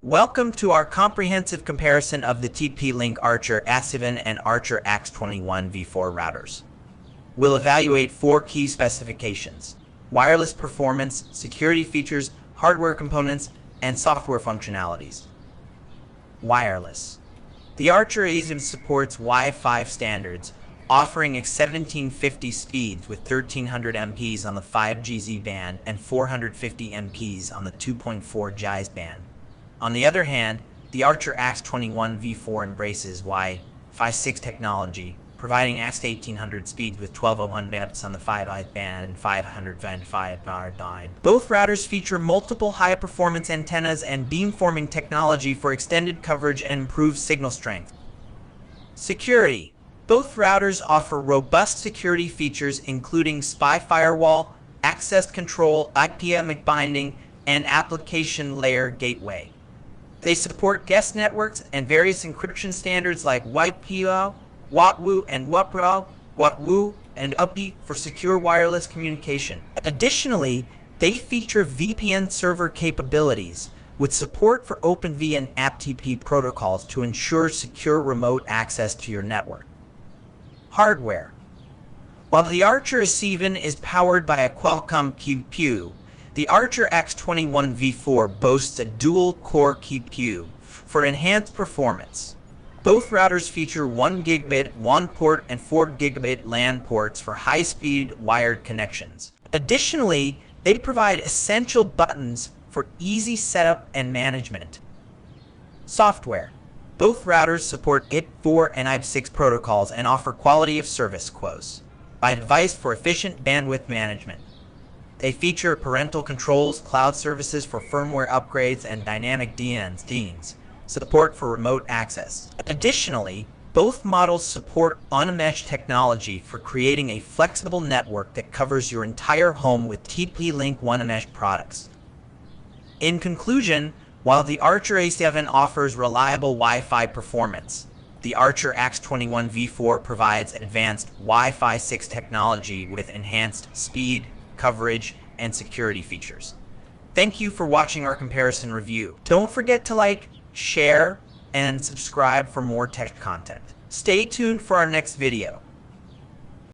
Welcome to our comprehensive comparison of the TP-Link Archer AX21 and Archer AX21 V4 routers. We'll evaluate four key specifications: wireless performance, security features, hardware components, and software functionalities. Wireless. The Archer AX21 supports Wi-Fi standards, offering AX1750 speeds with 1300 MPs on the 5GZ band and 450 MPs on the 2.4 GHz band. On the other hand, the Archer AX21 V4 embraces Wi-Fi 6 technology, providing AX1800 speeds with 1200 MPs on the 5GZ band and 500 MPs band. Both routers feature multiple high-performance antennas and beamforming technology for extended coverage and improved signal strength. Security. Both routers offer robust security features including spy firewall, access control, IPMIC binding, and application layer gateway. They support guest networks and various encryption standards like WIPO, WATWU, and WATWU, and UPI for secure wireless communication. Additionally, they feature VPN server capabilities with support for OpenV and AppTP protocols to ensure secure remote access to your network. Hardware. While the Archer AX21 is powered by a Qualcomm QPU, the Archer AX21 V4 boasts a dual-core QPU for enhanced performance. Both routers feature 1 gigabit WAN port and 4 gigabit LAN ports for high-speed wired connections. Additionally, they provide essential buttons for easy setup and management. Software. Both routers support IP4 and IP6 protocols and offer quality of service quotes by device for efficient bandwidth management. They feature parental controls, cloud services for firmware upgrades, and dynamic DNS, support for remote access. Additionally, both models support on-mesh technology for creating a flexible network that covers your entire home with TP-Link on-mesh products. In conclusion, while the Archer AX21 offers reliable Wi-Fi performance, the Archer AX21 V4 provides advanced Wi-Fi 6 technology with enhanced speed, coverage, and security features. Thank you for watching our comparison review. Don't forget to like, share, and subscribe for more tech content. Stay tuned for our next video.